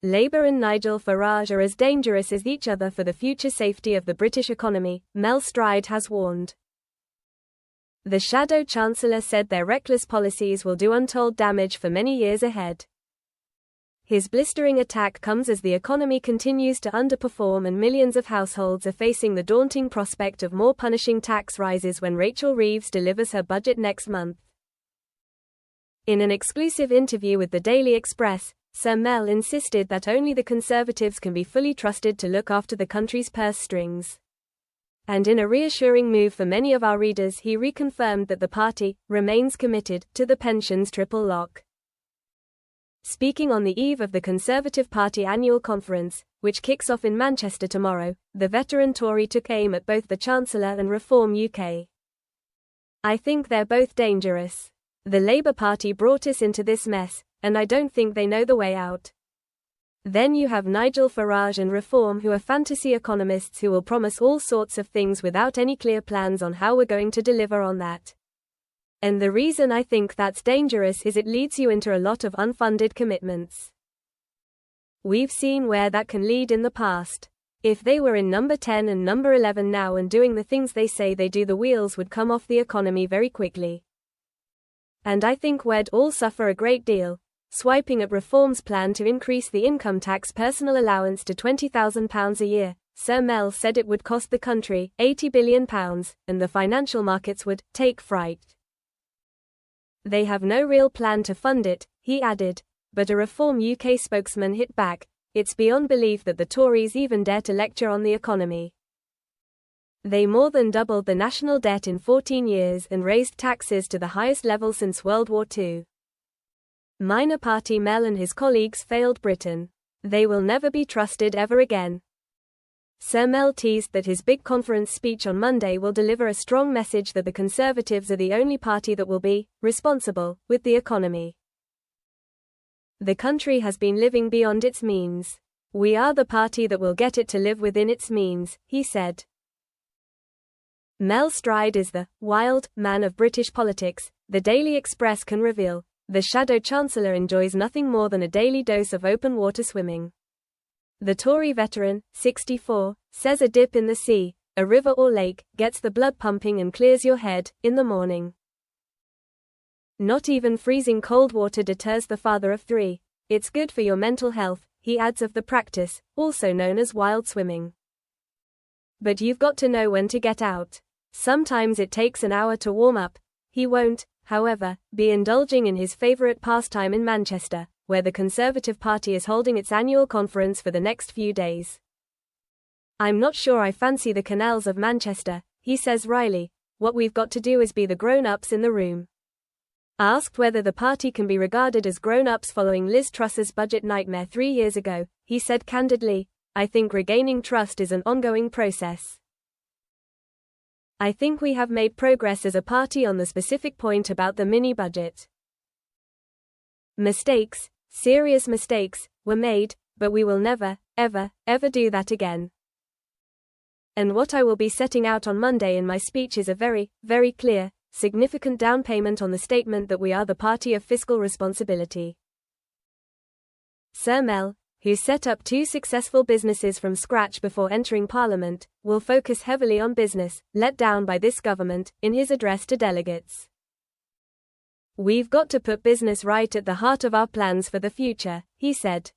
Labour and Nigel Farage are as dangerous as each other for the future safety of the British economy, Mel Stride has warned. The shadow chancellor said their reckless policies will do untold damage for many years ahead. His blistering attack comes as the economy continues to underperform and millions of households are facing the daunting prospect of more punishing tax rises when Rachel Reeves delivers her budget next month. In an exclusive interview with the Daily Express, Sir Mel insisted that only the Conservatives can be fully trusted to look after the country's purse strings. And in a reassuring move for many of our readers, he reconfirmed that the party remains committed to the pensions triple lock. Speaking on the eve of the Conservative Party annual conference, which kicks off in Manchester tomorrow, the veteran Tory took aim at both the Chancellor and Reform UK. "I think they're both dangerous. The Labour Party brought us into this mess, and I don't think they know the way out. Then you have Nigel Farage and Reform, who are fantasy economists who will promise all sorts of things without any clear plans on how we're going to deliver on that. And the reason I think that's dangerous is it leads you into a lot of unfunded commitments. We've seen where that can lead in the past. If they were in number 10 and number 11 now and doing the things they say they do, the wheels would come off the economy very quickly. And I think we'd all suffer a great deal." Swiping at Reform's plan to increase the income tax personal allowance to £20,000 a year, Sir Mel said it would cost the country £80 billion, and the financial markets would take fright. They have no real plan to fund it, he added, but a Reform UK spokesman hit back, "It's beyond belief that the Tories even dare to lecture on the economy. They more than doubled the national debt in 14 years and raised taxes to the highest level since World War II. Minor party Mel and his colleagues failed Britain. They will never be trusted ever again." Sir Mel teased that his big conference speech on Monday will deliver a strong message that the Conservatives are the only party that will be responsible with the economy. "The country has been living beyond its means. We are the party that will get it to live within its means," he said. Mel Stride is the wild man of British politics, the Daily Express can reveal. The shadow chancellor enjoys nothing more than a daily dose of open water swimming. The Tory veteran, 64, says a dip in the sea, a river or lake, gets the blood pumping and clears your head in the morning. Not even freezing cold water deters the father of three. It's good for your mental health, he adds of the practice, also known as wild swimming. But you've got to know when to get out. Sometimes it takes an hour to warm up. He won't, however, be indulging in his favourite pastime in Manchester, where the Conservative Party is holding its annual conference for the next few days. "I'm not sure I fancy the canals of Manchester," he says wryly. "What we've got to do is be the grown-ups in the room." Asked whether the party can be regarded as grown-ups following Liz Truss's budget nightmare 3 years ago, he said candidly, "I think regaining trust is an ongoing process. I think we have made progress as a party on the specific point about the mini-budget. Mistakes, serious mistakes, were made, but we will never, ever, ever do that again. And what I will be setting out on Monday in my speech is a very, very clear, significant down payment on the statement that we are the party of fiscal responsibility." Sir Mel, who set up 2 successful businesses from scratch before entering Parliament, will focus heavily on business, let down by this government, in his address to delegates. "We've got to put business right at the heart of our plans for the future," he said.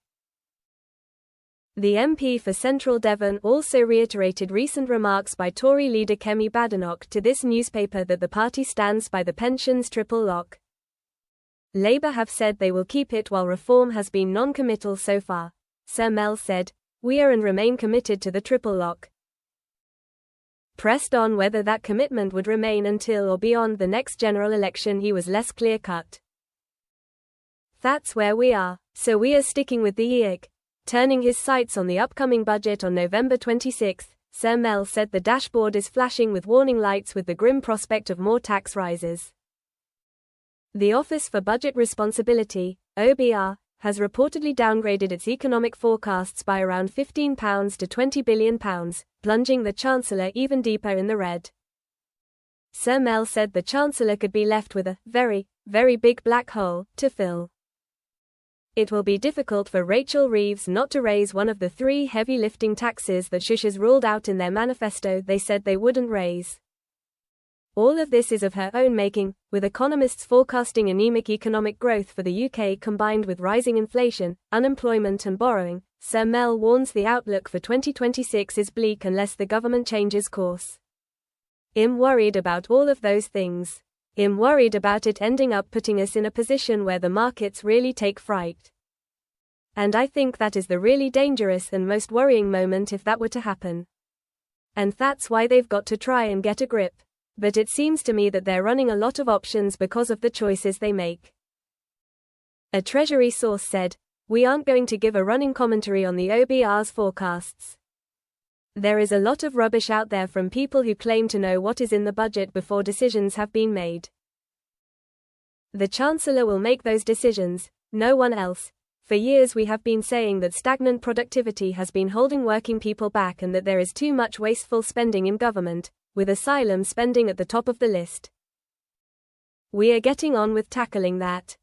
The MP for Central Devon also reiterated recent remarks by Tory leader Kemi Badenoch to this newspaper that the party stands by the pensions triple lock. Labour have said they will keep it while Reform has been non-committal so far. Sir Mel said, "We are and remain committed to the triple lock." Pressed on whether that commitment would remain until or beyond the next general election, he was less clear-cut. "That's where we are, so we are sticking with the EIC." Turning his sights on the upcoming budget on November 26, Sir Mel said the dashboard is flashing with warning lights with the grim prospect of more tax rises. The Office for Budget Responsibility, OBR, has reportedly downgraded its economic forecasts by around £15 to £20 billion, plunging the Chancellor even deeper in the red. Sir Mel said the Chancellor could be left with a very, very big black hole to fill. It will be difficult for Rachel Reeves not to raise one of the 3 heavy-lifting taxes that Shushers ruled out in their manifesto they said they wouldn't raise. All of this is of her own making, with economists forecasting anemic economic growth for the UK combined with rising inflation, unemployment and borrowing. Sir Mel warns the outlook for 2026 is bleak unless the government changes course. I'm worried about all of those things. I'm worried about it ending up putting us in a position where the markets really take fright. And I think that is the really dangerous and most worrying moment if that were to happen. And that's why they've got to try and get a grip. But it seems to me that they're running a lot of options because of the choices they make. A Treasury source said, "We aren't going to give a running commentary on the OBR's forecasts. There is a lot of rubbish out there from people who claim to know what is in the budget before decisions have been made. The Chancellor will make those decisions, no one else. For years we have been saying that stagnant productivity has been holding working people back and that there is too much wasteful spending in government, with asylum spending at the top of the list. We are getting on with tackling that.